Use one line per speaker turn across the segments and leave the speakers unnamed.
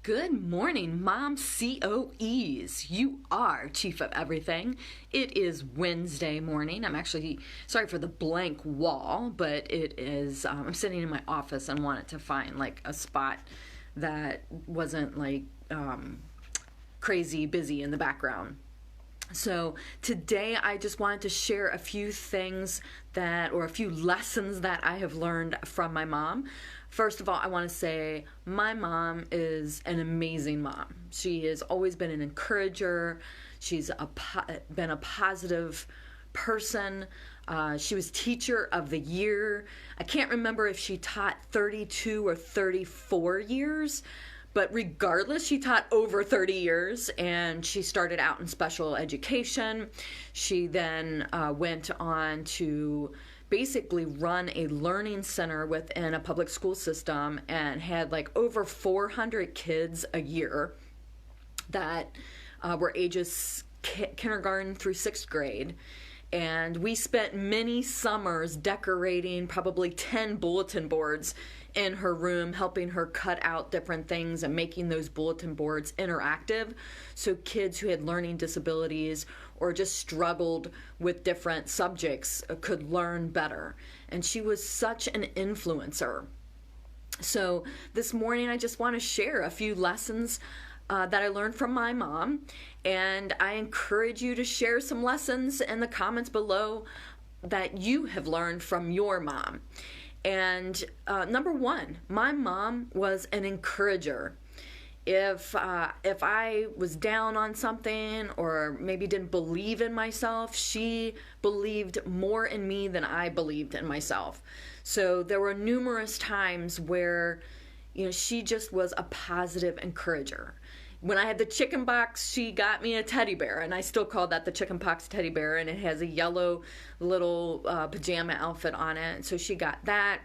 Good morning, Mom COEs. You are Chief of Everything. It is Wednesday morning. I'm actually sorry for the blank wall, but it is, I'm sitting in my office and wanted to find like a spot that wasn't like crazy busy in the background. So today I just wanted to share a few things or a few lessons that I have learned from my mom. First of all, I want to say my mom is an amazing mom. She has always been an encourager. She's been a positive person. She was Teacher of the Year. I can't remember if she taught 32 or 34 years, but regardless, she taught over 30 years, and she started out in special education. She then went on to basically run a learning center within a public school system and had like over 400 kids a year that were ages kindergarten through 6th grade. And we spent many summers decorating probably 10 bulletin boards in her room, helping her cut out different things and making those bulletin boards interactive so kids who had learning disabilities or just struggled with different subjects could learn better. And she was such an influencer. So this morning I just want to share a few lessons that I learned from my mom, and I encourage you to share some lessons in the comments below that you have learned from your mom. And number one, my mom was an encourager. If I was down on something or maybe didn't believe in myself, she believed more in me than I believed in myself. So there were numerous times where, she just was a positive encourager. When I had the chicken pox, she got me a teddy bear, and I still call that the chicken pox teddy bear, and it has a yellow little pajama outfit on it, so she got that.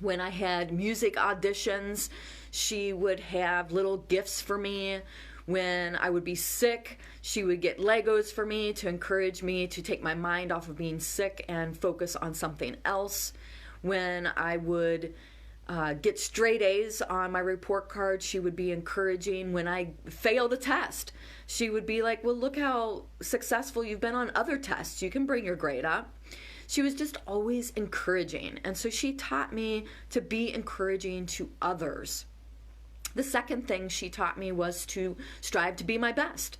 When I had music auditions, she would have little gifts for me. When I would be sick, she would get Legos for me to encourage me to take my mind off of being sick and focus on something else. When I would get straight A's on my report card, she would be encouraging. When I failed a test, she would be like, well, look how successful you've been on other tests. You can bring your grade up. She was just always encouraging. And so she taught me to be encouraging to others. The second thing she taught me was to strive to be my best.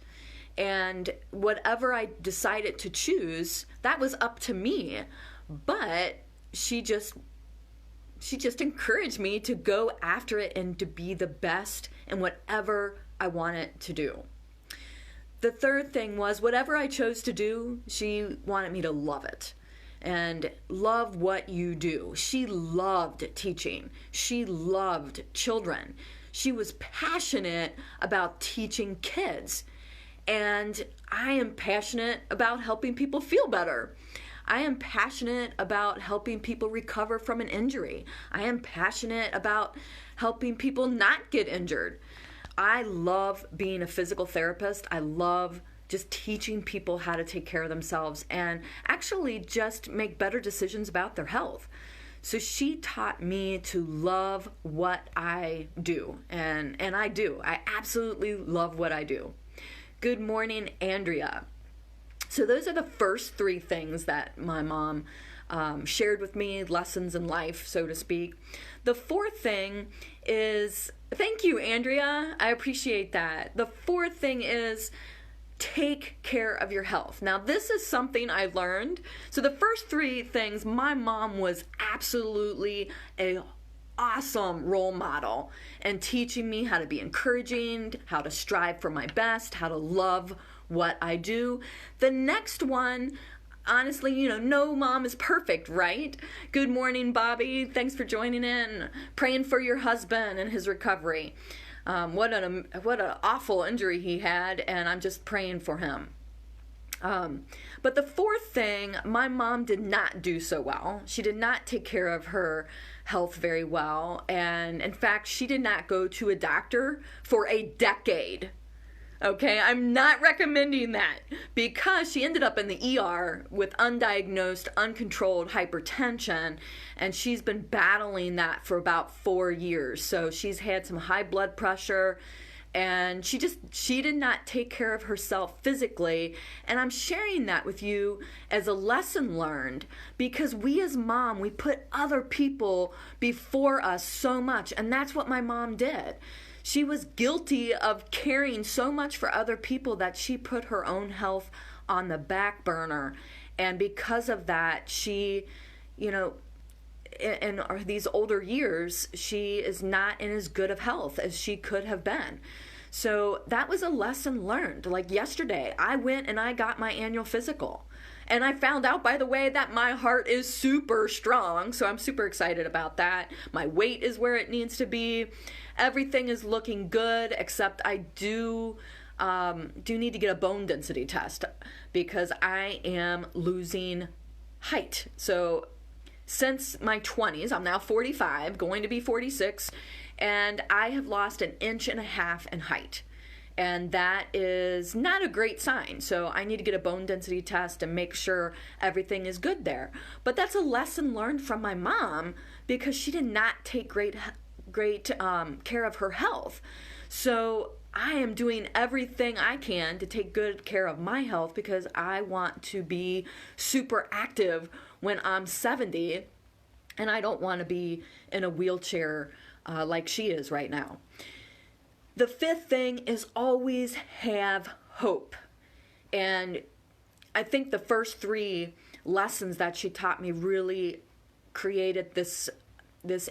And whatever I decided to choose, that was up to me. But she just encouraged me to go after it and to be the best in whatever I wanted to do. The third thing was whatever I chose to do, she wanted me to love it and love what you do. She loved teaching. She loved children. She was passionate about teaching kids. And I am passionate about helping people feel better. I am passionate about helping people recover from an injury. I am passionate about helping people not get injured. I love being a physical therapist. I love just teaching people how to take care of themselves and actually just make better decisions about their health. So she taught me to love what I do, and I do. I absolutely love what I do. Good morning, Andrea. So those are the first three things that my mom shared with me, lessons in life, so to speak. The fourth thing is, thank you, Andrea. I appreciate that. The fourth thing is take care of your health. Now, this is something I learned. So the first three things, my mom was absolutely an awesome role model and teaching me how to be encouraging, how to strive for my best, how to love what I do. The next one, honestly, no mom is perfect, right? Good morning, Bobby. Thanks for joining in. Praying for your husband and his recovery. What an awful injury he had, and I'm just praying for him. But the fourth thing, my mom did not do so well. She did not take care of her health very well, and in fact, she did not go to a doctor for a decade. Okay, I'm not recommending that because she ended up in the ER with undiagnosed, uncontrolled hypertension, and she's been battling that for about 4 years. So she's had some high blood pressure, and she did not take care of herself physically. And I'm sharing that with you as a lesson learned, because we as mom, we put other people before us so much, and that's what my mom did. She was guilty of caring so much for other people that she put her own health on the back burner. And because of that, she, in these older years, she is not in as good of health as she could have been. So that was a lesson learned. Like yesterday, I went and I got my annual physical. And I found out, by the way, that my heart is super strong. So I'm super excited about that. My weight is where it needs to be. Everything is looking good, except I do need to get a bone density test because I am losing height. So since my 20s, I'm now 45, going to be 46, and I have lost 1.5 inches in height. And that is not a great sign. So I need to get a bone density test and make sure everything is good there. But that's a lesson learned from my mom because she did not take great care of her health. So I am doing everything I can to take good care of my health because I want to be super active when I'm 70, and I don't want to be in a wheelchair like she is right now. The fifth thing is always have hope. And I think the first 3 lessons that she taught me really created this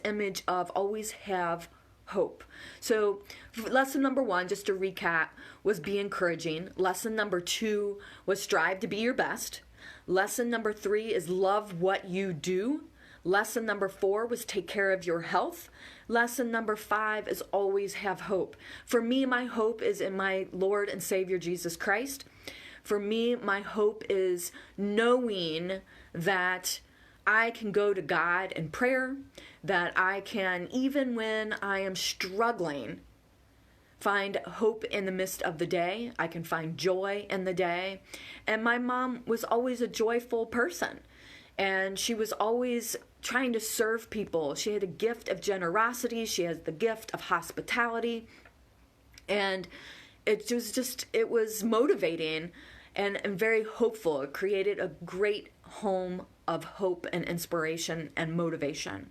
image of always have hope. So lesson number 1, just to recap, was be encouraging. Lesson number 2 was strive to be your best. Lesson number 3 is love what you do. Lesson number 4 was take care of your health. Lesson number 5 is always have hope. For me, my hope is in my Lord and Savior Jesus Christ. For me, my hope is knowing that I can go to God in prayer, that I can, even when I am struggling, find hope in the midst of the day. I can find joy in the day. And my mom was always a joyful person. And she was always trying to serve people. She had a gift of generosity. She has the gift of hospitality. And it was motivating and very hopeful. It created a great home of hope and inspiration and motivation.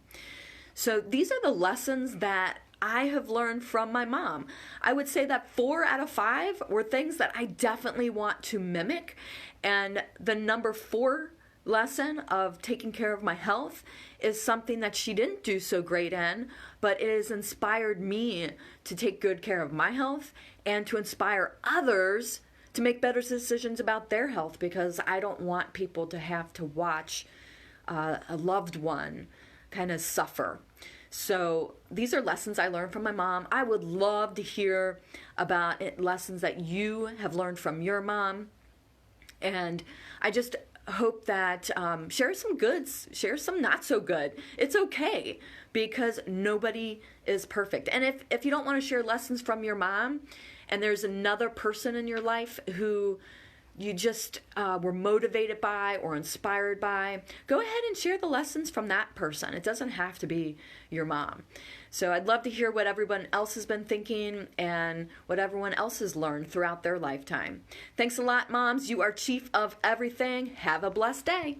So these are the lessons that I have learned from my mom. I would say that 4 out of 5 were things that I definitely want to mimic. And the number 4 lesson of taking care of my health is something that she didn't do so great in, but it has inspired me to take good care of my health and to inspire others to make better decisions about their health, because I don't want people to have to watch a loved one kind of suffer. So these are lessons I learned from my mom. I would love to hear about lessons that you have learned from your mom. And I just hope that share some goods, share some not so good. It's okay, because nobody is perfect. And if you don't want to share lessons from your mom, and there's another person in your life who you just were motivated by or inspired by, go ahead and share the lessons from that person. It doesn't have to be your mom. So I'd love to hear what everyone else has been thinking and what everyone else has learned throughout their lifetime. Thanks a lot, moms. You are chief of everything. Have a blessed day.